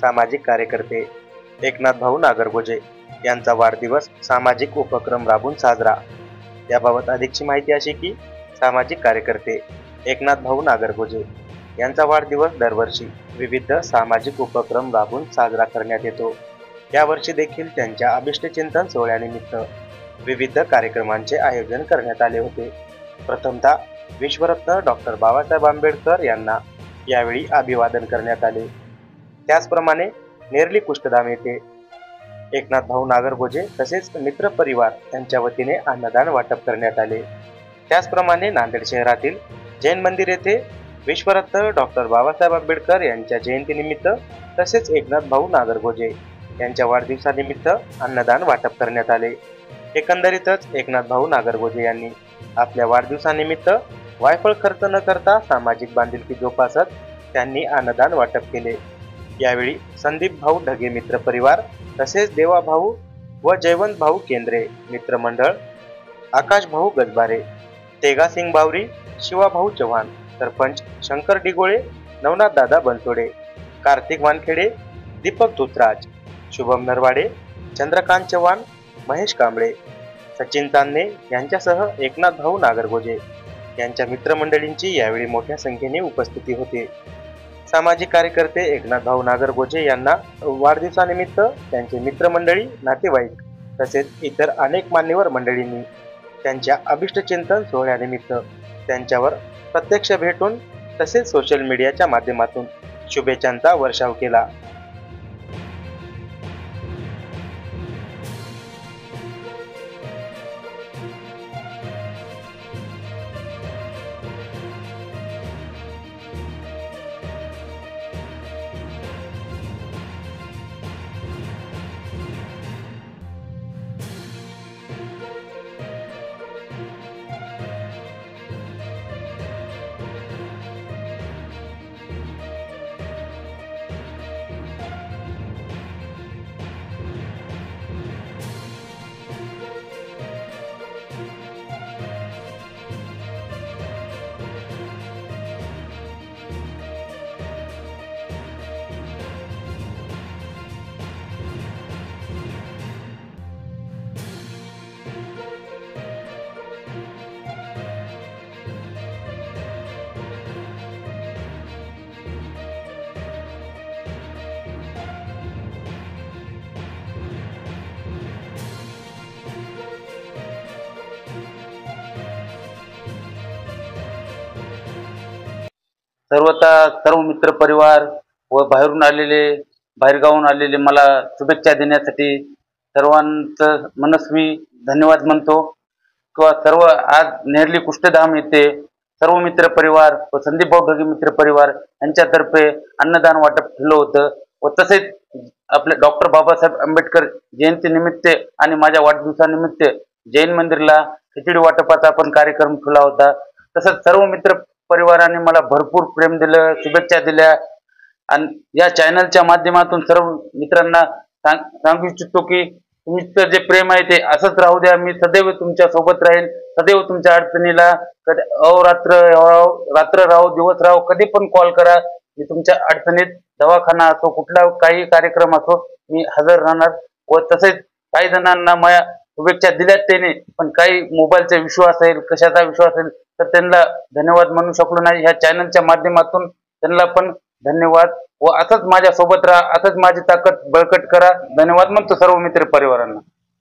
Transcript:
सामाजिक कार्यकर्ते एकनाथ भाऊ नागरगोजे यांचा वाढदिवस सामाजिक उपक्रम राबवून साजरा। याबाबत अधिकची माहिती अशी की सामाजिक कार्यकर्ते एकनाथ भाऊ नागरगोजे यांचा वाढदिवस दरवर्षी विविध सामाजिक उपक्रम राबवून साजरा करण्यात येतो। यावर्षी देखील त्यांच्या अभिष्टचिंतन सोहळ्यानिमित्त विविध कार्यक्रमांचे आयोजन करण्यात आले होते। प्रथमतः विश्वरत्न डॉक्टर बाबासाहेब आंबेडकर यांना यावेळी अभिवादन करण्यात आले। त्याचप्रमाणे नेरली कुष्ठधाम येथे एकनाथ भाऊ नागरगोजे तसेच मित्र परिवार यांच्या वतीने अन्नदान वाटप करण्यात आले। त्याचप्रमाणे नांदेड शहरातील जैन मंदिर येथे विश्वरत्न डॉक्टर बाबासाहेब आंबेडकर यांच्या जयंतीनिमित्त तसेच एकनाथ भाऊ नागरगोजे यांच्या वाढदिवसानिमित्त अन्नदान वाटप करण्यात आले। एकंदरीतच एकनाथ भाऊ नागरगोजे यांनी आपल्या वाढदिवसानिमित्त वायफळ खर्च न करता सामाजिक बांधिलकी जोपासत त्यांनी अन्नदान वाटप केले। यावेळी संदीप भाऊ ढगे मित्र परिवार तसेच देवा भाऊ व जयवंत भाऊ केंद्रे मित्रमंडळ, आकाश भाऊ गजबारे, तेगा सिंग बावरी, शिवा भाऊ चव्हाण, सरपंच शंकर डिगोळे, नवनाथ दादा बनसोडे, कार्तिक वानखेडे, दीपक धुतराज, शुभम नरवाडे, चंद्रकांत चव्हाण, महेश कांबळे, सचिन तान्हे यांच्यासह एकनाथ भाऊ नागरगोजे यांच्या मित्रमंडळींची यावेळी मोठ्या संख्येने उपस्थिती होती। सामाजिक कार्यकर्ते एकनाथ भाऊ नागरगोजे यांना वाढदिवसानिमित्त त्यांचे मित्रमंडळी, नातेवाईक तसेच इतर अनेक मान्यवर मंडळींनी त्यांच्या अभिष्टचिंतन सोहळ्यानिमित्त त्यांच्यावर प्रत्यक्ष भेटून तसेच सोशल मीडियाच्या माध्यमातून शुभेच्छांचा वर्षाव केला। सर्व मित्र परिवार व बाहेरगावून आलेले मला शुभेच्छा देण्यासाठी सर्वांचं मनस्वी धन्यवाद म्हणतो। किंवा सर्व आज नेरली कुष्ठधाम येथे सर्व मित्र परिवार व संदीप भाऊ ढगे मित्र परिवार यांच्यातर्फे अन्नदान वाटप केलं होतं व तसेच आपले डॉक्टर बाबासाहेब आंबेडकर जयंतीनिमित्त आणि माझ्या वाढदिवसानिमित्त जैन मंदिरला खिचडी वाटपाचा आपण कार्यक्रम ठेवला होता। तसंच सर्व मित्र परिवाराने मला भरपूर प्रेम दिलं, शुभेच्छा दिल्या आणि या चॅनलच्या माध्यमातून सर्व मित्रांना सांगू इच्छितो की तुमचं जे प्रेम आहे ते असंच राहू द्या। मी सदैव तुमच्या सोबत राहील, सदैव तुमच्या अडचणीला रात्र राहो दिवस राहो कधी पण कॉल करा। मी तुमच्या अडचणीत दवाखाना असो कुठला काही कार्यक्रम असो मी हजर राहणार। व तसेच काही जणांना माझ्या शुभेच्छा दिल्यात त्याने, पण काही मोबाईलचा विश्वास असेल कशाचा विश्वास असेल तर त्यांना धन्यवाद म्हणू शकलो नाही। ह्या चॅनलच्या माध्यमातून त्यांना पण धन्यवाद व असंच माझ्या सोबत राहा, असंच माझी ताकद बळकट करा। धन्यवाद म्हणतो सर्व मित्र परिवारांना।